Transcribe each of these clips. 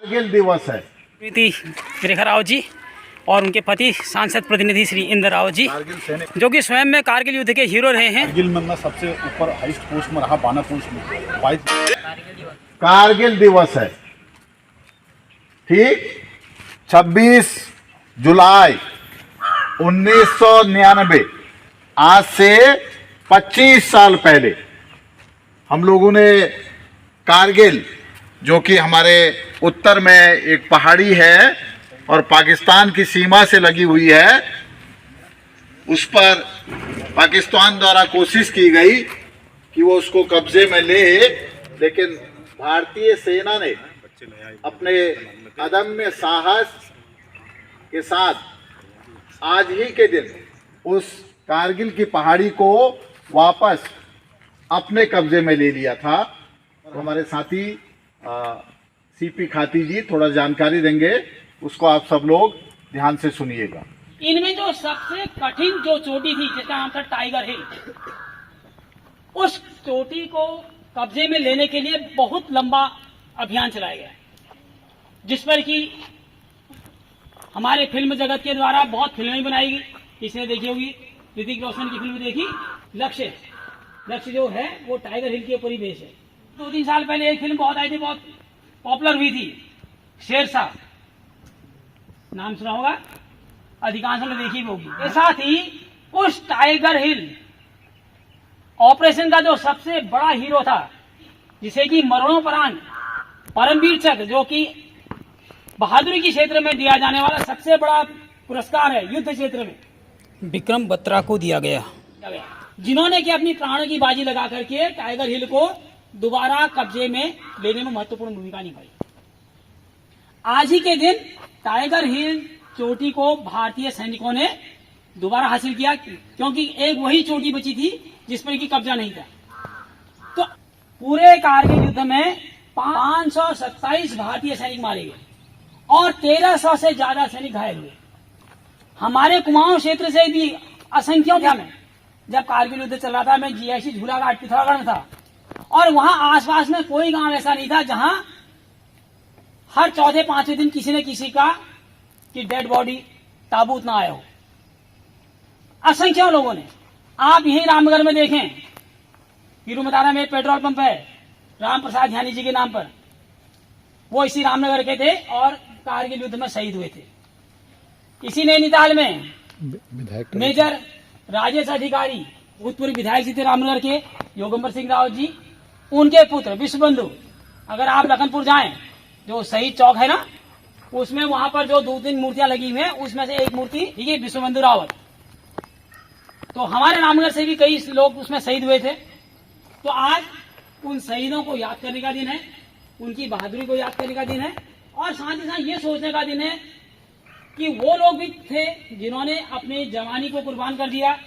कारगिल दिवस है। प्रीति रेखा राव जी और उनके पति सांसद प्रतिनिधि श्री इंद्र राव जी, जो कि स्वयं में कारगिल युद्ध के हीरो रहे हैं। कारगिल में मैं सबसे ऊपर हाईएस्ट पोस्ट में रहा, बाना पोस्ट में। कारगिल दिवस है, ठीक। 26 जुलाई 1999, आज से 25 साल पहले हम लोगों ने कारगिल, जो कि हमारे उत्तर में एक पहाड़ी है और पाकिस्तान की सीमा से लगी हुई है, उस पर पाकिस्तान द्वारा कोशिश की गई कि वो उसको कब्जे में ले, लेकिन भारतीय सेना ने अपने अदम्य साहस के साथ आज ही के दिन उस कारगिल की पहाड़ी को वापस अपने कब्जे में ले लिया था। तो हमारे साथी सीपी खाती जी थोड़ा जानकारी देंगे, उसको आप सब लोग ध्यान से सुनिएगा। इनमें जो सबसे कठिन जो चोटी थी, जिसका नाम था टाइगर हिल, उस चोटी को कब्जे में लेने के लिए बहुत लंबा अभियान चलाया गया, जिस पर कि हमारे फिल्म जगत के द्वारा बहुत फिल्में बनाई गई। किसने देखी होगी? ऋतिक रोशन की फिल्म देखी, लक्ष्य। लक्ष्य जो है वो टाइगर हिल के ऊपर ही बेस है। 2-3 साल पहले एक फिल्म बहुत आई थी, बहुत पॉपुलर हुई थी, शेरशाह, नाम सुना होगा, अधिकांश ने देखी होगी। साथ ही उस टाइगर हिल ऑपरेशन का जो सबसे बड़ा हीरो था, जिसे कि मरणोपरांत परमवीर चक्र, जो कि बहादुरी के क्षेत्र में दिया जाने वाला सबसे बड़ा पुरस्कार है युद्ध क्षेत्र में, विक्रम बत्रा को दिया गया, जिन्होंने कि अपनी प्राणों की बाजी लगा करके टाइगर हिल को दोबारा कब्जे में लेने में महत्वपूर्ण भूमिका निभाई। आज ही के दिन टाइगर हिल चोटी को भारतीय सैनिकों ने दोबारा हासिल किया, क्योंकि एक वही चोटी बची थी जिस पर कि कब्जा नहीं था। तो पूरे कारगिल युद्ध में 527 भारतीय सैनिक मारे गए और 1300 से ज्यादा सैनिक घायल हुए। हमारे कुमाऊं क्षेत्र से भी असंख्यों में, जब कारगिल युद्ध चल रहा था, मैं जीआईसी झूलाघाट पिथौरागढ़ में था, और वहां आसपास में कोई गांव ऐसा नहीं था जहां हर चौथे 5वें दिन किसी न किसी का की डेड बॉडी ताबूत ना आया हो। असंख्यों लोगों ने, आप यही रामनगर में देखें, पीरूमतारा में पेट्रोल पंप है राम प्रसाद ध्यानी जी के नाम पर, वो इसी रामनगर के थे और कारगिल युद्ध में शहीद हुए थे। इसी नैनीताल में मेजर राजेश अधिकारी, भूतपूर्व विधायक थे रामनगर के, योगेंद्र सिंह राव जी, उनके पुत्र विश्वबंधु, अगर आप लखनपुर जाएं, जो शहीद चौक है ना, उसमें वहां पर जो 2-3 मूर्तियां लगी हुई हैं, उसमें से एक मूर्ति ठीक है विश्वबंधु रावत। तो हमारे रामनगर से भी कई लोग उसमें शहीद हुए थे। तो आज उन शहीदों को याद करने का दिन है, उनकी बहादुरी को याद करने का दिन है, और साथ ही साथ ये सोचने का दिन है कि वो लोग भी थे जिन्होंने अपनी जवानी को कुर्बान कर दिया।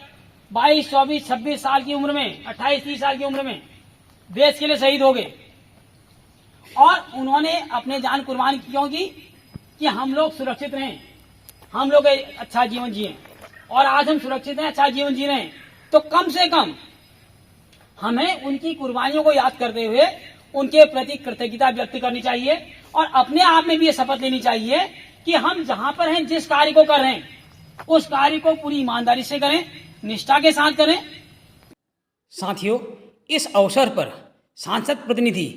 22, 24, 26 साल की उम्र में, 28, 30 साल की उम्र में देश के लिए शहीद हो गए, और उन्होंने अपने जान कुर्बान क्यों की? कि हम लोग सुरक्षित रहें, हम लोग अच्छा जीवन जिए। और आज हम सुरक्षित हैं, अच्छा जीवन जी रहे हैं, तो कम से कम हमें उनकी कुर्बानियों को याद करते हुए उनके प्रति कृतज्ञता व्यक्त करनी चाहिए, और अपने आप में भी ये शपथ लेनी चाहिए कि हम जहां पर हैं, जिस कार्य को कर रहे हैं, उस कार्य को पूरी ईमानदारी से करें, निष्ठा के साथ करें। साथियों, इस अवसर पर सांसद प्रतिनिधि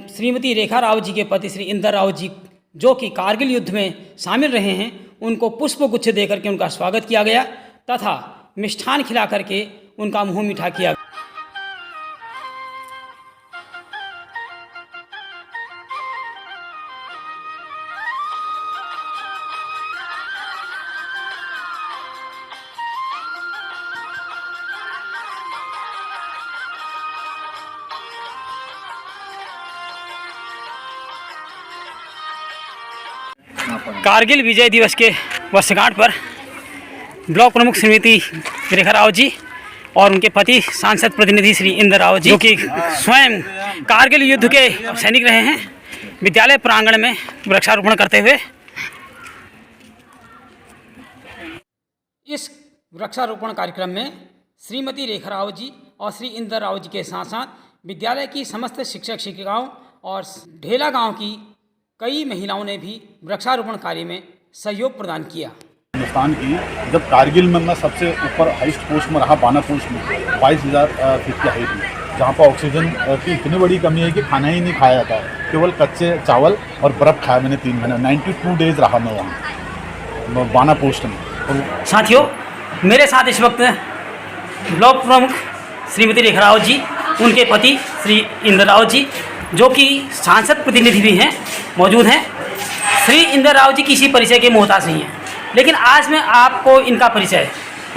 श्रीमती रेखा राव जी के पति श्री इंदर राव जी, जो कि कारगिल युद्ध में शामिल रहे हैं, उनको पुष्प गुच्छ देकर के उनका स्वागत किया गया तथा मिष्ठान खिला करके उनका मुंह मीठा किया गया। कारगिल विजय दिवस के वर्षगांठ पर ब्लॉक प्रमुख श्रीमती रेखा राव जी और उनके पति सांसद प्रतिनिधि श्री इंद्र राव जी, जो कि स्वयं कारगिल युद्ध के सैनिक रहे हैं, विद्यालय प्रांगण में वृक्षारोपण करते हुए इस वृक्षारोपण कार्यक्रम में श्रीमती रेखा राव जी और श्री इंदर राव जी के साथ साथ विद्यालय की समस्त शिक्षक शिक्षिकाओं और ढेला गांव की कई महिलाओं ने भी वृक्षारोपण कार्य में सहयोग प्रदान किया। हिंदुस्तान की जब कारगिल में मैं सबसे ऊपर हाईएस्ट पोस्ट में रहा, बाना पोस्ट में 22,000 फीट की हाइट में, जहाँ पर ऑक्सीजन की इतनी बड़ी कमी है कि खाना ही नहीं खाया जाता है, केवल कच्चे चावल और बर्फ़ खाया मैंने 3 महीने। 92 डेज रहा मैं वहाँ बाना पोस्ट में। और साथियों, मेरे साथ इस वक्त ब्लॉक प्रमुख श्रीमती रेखा रावत जी, उनके पति श्री इंद्र रावत जी, जो कि सांसद प्रतिनिधि भी हैं, मौजूद हैं। श्री इंद्र रावत जी किसी परिचय के मोहताज नहीं हैं, लेकिन आज मैं आपको इनका परिचय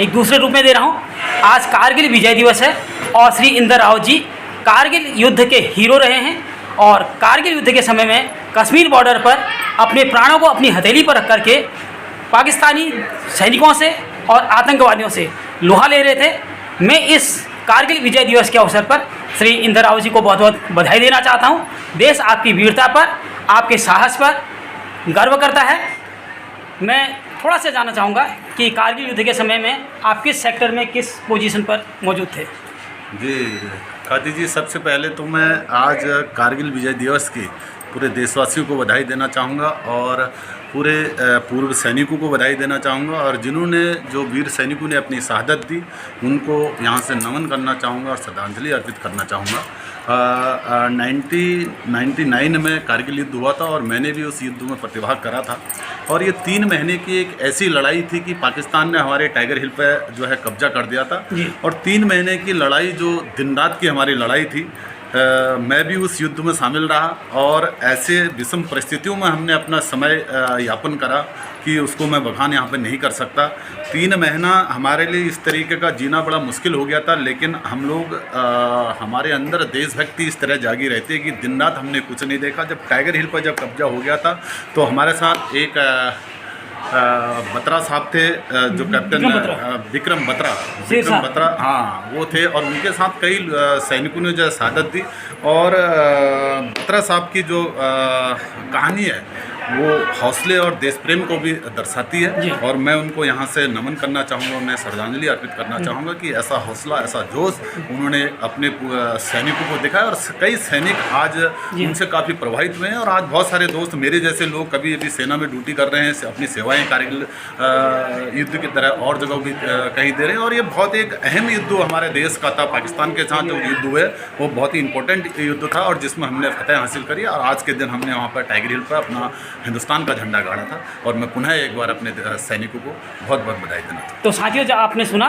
एक दूसरे रूप में दे रहा हूँ। आज कारगिल विजय दिवस है और श्री इंद्र रावत जी कारगिल युद्ध के हीरो रहे हैं और कारगिल युद्ध के समय में कश्मीर बॉर्डर पर अपने प्राणों को अपनी हथेली पर रख करके पाकिस्तानी सैनिकों से और आतंकवादियों से लोहा ले रहे थे। मैं इस कारगिल विजय दिवस के अवसर पर श्री इंद्र रावत जी को बहुत बहुत बधाई देना चाहता हूँ। देश आपकी वीरता पर, आपके साहस पर गर्व करता है। मैं थोड़ा सा जानना चाहूँगा कि कारगिल युद्ध के समय में आप किस सेक्टर में, किस पोजीशन पर मौजूद थे? जी खाती जी, सबसे पहले तो मैं आज कारगिल विजय दिवस की पूरे देशवासियों को बधाई देना चाहूँगा और पूरे पूर्व सैनिकों को बधाई देना चाहूँगा, और जिन्होंने, जो वीर सैनिकों ने अपनी शहादत दी, उनको यहाँ से नमन करना चाहूँगा और श्रद्धांजलि अर्पित करना चाहूँगा। 1999 में कारगिल युद्ध हुआ था और मैंने भी उस युद्ध में प्रतिभाग करा था, और ये 3 महीने की एक ऐसी लड़ाई थी कि पाकिस्तान ने हमारे टाइगर हिल पे जो है कब्जा कर दिया था, और 3 महीने की लड़ाई जो दिन रात की हमारी लड़ाई थी, मैं भी उस युद्ध में शामिल रहा और ऐसे विषम परिस्थितियों में हमने अपना समय यापन करा कि उसको मैं बखान यहाँ पे नहीं कर सकता। 3 महीना हमारे लिए इस तरीके का जीना बड़ा मुश्किल हो गया था, लेकिन हम लोग हमारे अंदर देशभक्ति इस तरह जागी रहती है कि दिन रात हमने कुछ नहीं देखा। जब टाइगर हिल पर जब कब्जा हो गया था तो हमारे साथ एक बत्रा साहब थे, जो कैप्टन विक्रम बत्रा, हाँ वो थे, और उनके साथ कई सैनिकों ने जो शहादत दी। और बत्रा साहब की जो कहानी है वो हौसले और देश प्रेम को भी दर्शाती है, और मैं उनको यहाँ से नमन करना चाहूँगा, मैं श्रद्धांजलि अर्पित करना चाहूँगा कि ऐसा हौसला, ऐसा जोश उन्होंने अपने सैनिकों को दिखाया, और कई सैनिक आज उनसे काफ़ी प्रभावित हुए हैं। और आज बहुत सारे दोस्त मेरे जैसे लोग कभी अभी सेना में ड्यूटी कर रहे हैं, अपनी सेवाएं कारगिल युद्ध की तरह और जगहों भी कहीं दे रहे हैं, और ये बहुत एक अहम युद्ध हमारे देश का था। पाकिस्तान के साथ जो युद्ध हुए वो बहुत ही इंपॉर्टेंट युद्ध था, और जिसमें हमने फतेह हासिल करी, और आज के दिन हमने वहाँ पर टाइगर हिल पर अपना हिंदुस्तान का झंडा गाड़ा था, और मैं पुनः एक बार अपने सैनिकों को बहुत बहुत बधाई देना चाहता हूँ। तो साथियों, जब आपने सुना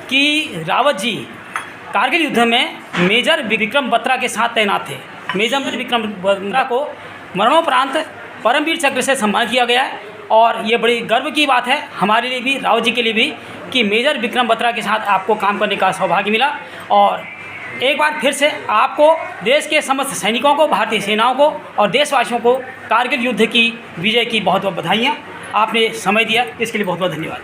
कि रावत जी कारगिल युद्ध में मेजर विक्रम बत्रा के साथ तैनात थे। मेजर विक्रम बत्रा को मरणोपरांत परमवीर चक्र से सम्मानित किया गया है, और ये बड़ी गर्व की बात है हमारे लिए भी, रावत जी के लिए भी, कि मेजर विक्रम बत्रा के साथ आपको काम करने का सौभाग्य मिला। और एक बार फिर से आपको, देश के समस्त सैनिकों को, भारतीय सेनाओं को और देशवासियों को कारगिल युद्ध की विजय की बहुत बहुत बधाइयाँ। आपने समय दिया, इसके लिए बहुत बहुत धन्यवाद।